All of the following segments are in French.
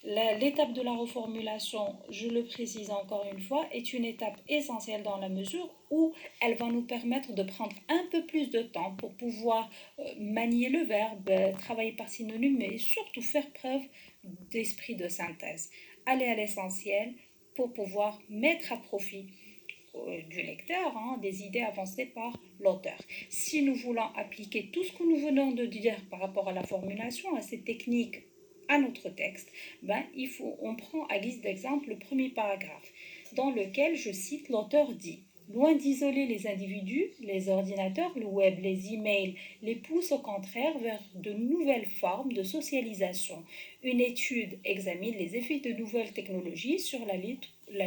L'étape de la reformulation, je le précise encore une fois, est une étape essentielle dans la mesure où elle va nous permettre de prendre un peu plus de temps pour pouvoir manier le verbe, travailler par synonyme, mais surtout faire preuve d'esprit de synthèse. Aller à l'essentiel pour pouvoir mettre à profit du lecteur, des idées avancées par l'auteur. Si nous voulons appliquer tout ce que nous venons de dire par rapport à la formulation, à ces techniques, à notre texte, on prend à guise d'exemple le premier paragraphe, dans lequel, je cite, l'auteur dit: loin d'isoler les individus, les ordinateurs, le web, les emails les poussent au contraire vers de nouvelles formes de socialisation. Une étude examine les effets de nouvelles technologies sur la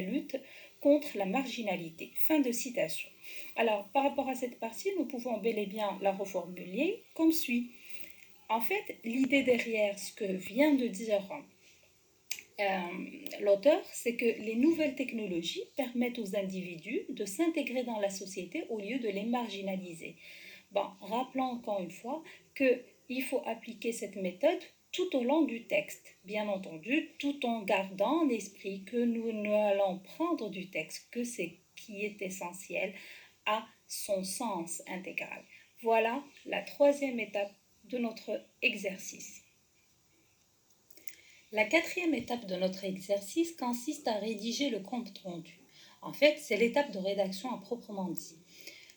lutte contre la marginalité. Fin de citation. Alors, par rapport à cette partie, nous pouvons bel et bien la reformuler comme suit. En fait, l'idée derrière ce que vient de dire l'auteur, c'est que les nouvelles technologies permettent aux individus de s'intégrer dans la société au lieu de les marginaliser. Rappelons encore une fois qu'il faut appliquer cette méthode tout au long du texte, bien entendu, tout en gardant en l'esprit que nous allons prendre du texte que c'est qui est essentiel à son sens intégral. Voilà la troisième étape de notre exercice. La quatrième étape de notre exercice consiste à rédiger le compte rendu. En fait, c'est l'étape de rédaction à proprement dit.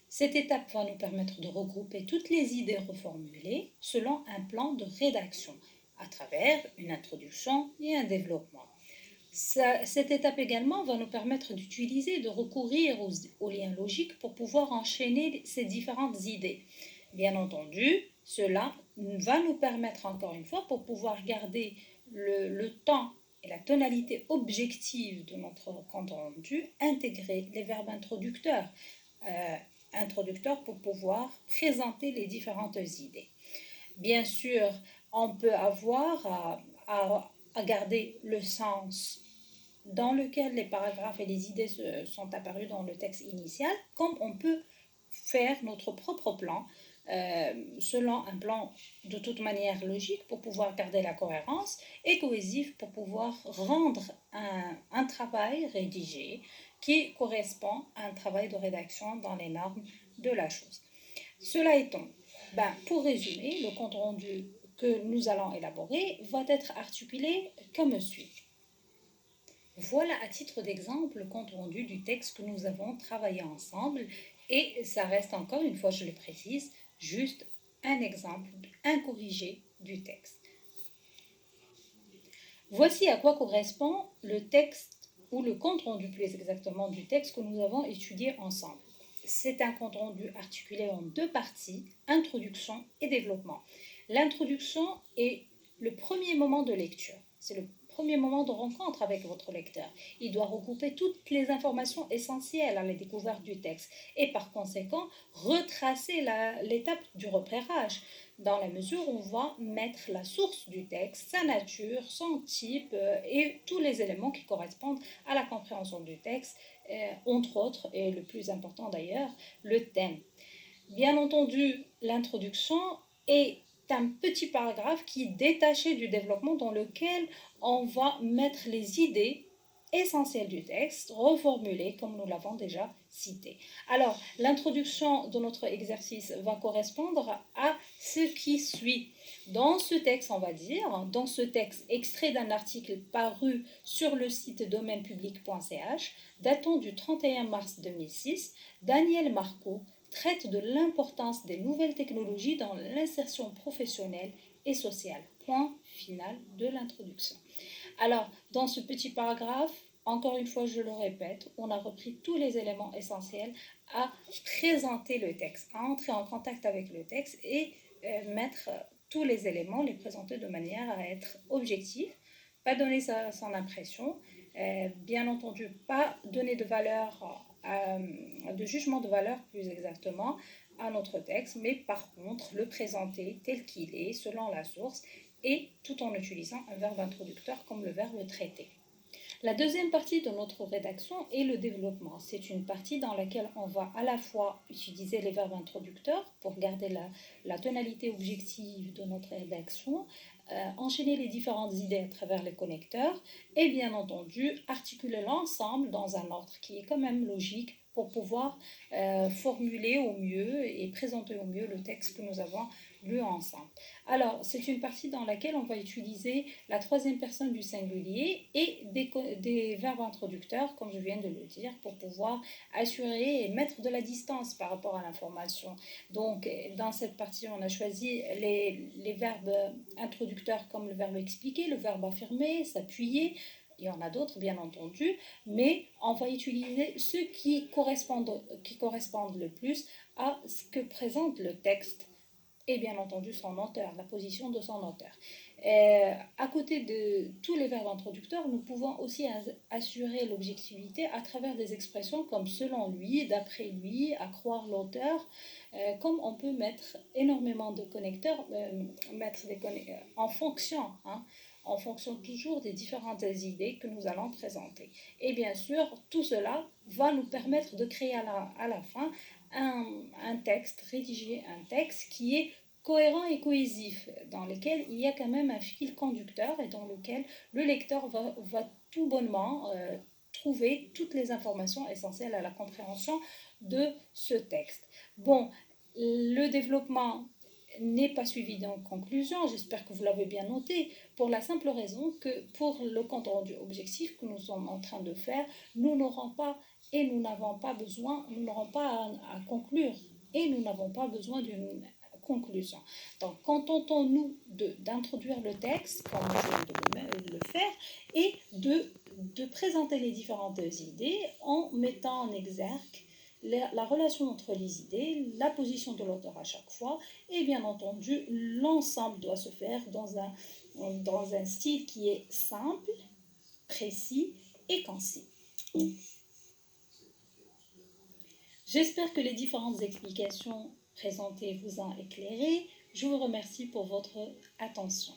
Cette étape va nous permettre de regrouper toutes les idées reformulées selon un plan de rédaction, à travers une introduction et un développement. Cette étape également va nous permettre d'utiliser, de recourir aux liens logiques pour pouvoir enchaîner ces différentes idées. Bien entendu, cela va nous permettre encore une fois, pour pouvoir garder le temps et la tonalité objective de notre compte rendu, intégrer les verbes introducteurs pour pouvoir présenter les différentes idées. Bien sûr, on peut avoir à garder le sens dans lequel les paragraphes et les idées sont apparus dans le texte initial, comme on peut faire notre propre plan, selon un plan de toute manière logique pour pouvoir garder la cohérence et cohésif pour pouvoir rendre un travail rédigé qui correspond à un travail de rédaction dans les normes de la chose. Cela étant, pour résumer, le compte rendu que nous allons élaborer va être articulé comme suit. Voilà à titre d'exemple le compte rendu du texte que nous avons travaillé ensemble, et ça reste encore une fois, je le précise, juste un exemple incorrigé du texte. Voici à quoi correspond le texte, ou le compte rendu plus exactement du texte que nous avons étudié ensemble. C'est un compte rendu articulé en deux parties, introduction et développement. L'introduction est le premier moment de lecture, c'est le premier moment de rencontre avec votre lecteur. Il doit regrouper toutes les informations essentielles à la découverte du texte et par conséquent retracer l'étape du repérage, dans la mesure où on va mettre la source du texte, sa nature, son type et tous les éléments qui correspondent à la compréhension du texte, entre autres, et le plus important d'ailleurs, le thème. Bien entendu, l'introduction est un petit paragraphe qui est détaché du développement, dans lequel on va mettre les idées essentielles du texte, reformulées comme nous l'avons déjà cité. Alors, l'introduction de notre exercice va correspondre à ce qui suit. Dans ce texte, on va dire, dans ce texte extrait d'un article paru sur le site domainepublic.ch, datant du 31 mars 2006, Daniel Marco traite de l'importance des nouvelles technologies dans l'insertion professionnelle et sociale. Point final de l'introduction. Alors, dans ce petit paragraphe, encore une fois, je le répète, on a repris tous les éléments essentiels à présenter le texte, à entrer en contact avec le texte et mettre tous les éléments, les présenter de manière à être objectif, pas donner son impression, bien entendu, pas donner de valeur, de jugement de valeur plus exactement, à notre texte, mais par contre le présenter tel qu'il est, selon la source, et tout en utilisant un verbe introducteur comme le verbe traiter. La deuxième partie de notre rédaction est le développement. C'est une partie dans laquelle on va à la fois utiliser les verbes introducteurs pour garder la tonalité objective de notre rédaction, enchaîner les différentes idées à travers les connecteurs et bien entendu articuler l'ensemble dans un ordre qui est quand même logique pour pouvoir formuler au mieux et présenter au mieux le texte que nous avons lu ensemble. Alors, c'est une partie dans laquelle on va utiliser la troisième personne du singulier et des verbes introducteurs, comme je viens de le dire, pour pouvoir assurer et mettre de la distance par rapport à l'information. Donc, dans cette partie, on a choisi les verbes introducteurs comme le verbe expliquer, le verbe affirmer, s'appuyer. Il y en a d'autres, bien entendu, mais on va utiliser ceux qui correspondent le plus à ce que présente le texte et bien entendu son auteur, la position de son auteur. À côté de tous les verbes introducteurs, nous pouvons aussi assurer l'objectivité à travers des expressions comme selon lui, d'après lui, à croire l'auteur, comme on peut mettre énormément de connecteurs, en fonction, hein, en fonction toujours des différentes idées que nous allons présenter. Et bien sûr, tout cela va nous permettre de créer à la fin un texte, rédiger un texte qui est cohérent et cohésif, dans lequel il y a quand même un fil conducteur et dans lequel le lecteur va tout bonnement trouver toutes les informations essentielles à la compréhension de ce texte. Bon, le développement n'est pas suivi d'une conclusion, j'espère que vous l'avez bien noté, pour la simple raison que pour le compte rendu objectif que nous sommes en train de faire, nous n'aurons pas et nous n'avons pas besoin, nous n'aurons pas à conclure et nous n'avons pas besoin d'une conclusion. Donc, contentons-nous d'introduire le texte, comme je viens de le faire, et de présenter les différentes idées en mettant en exergue la relation entre les idées, la position de l'auteur à chaque fois, et bien entendu, l'ensemble doit se faire dans un style qui est simple, précis et concis. J'espère que les différentes explications présentées vous ont éclairé. Je vous remercie pour votre attention.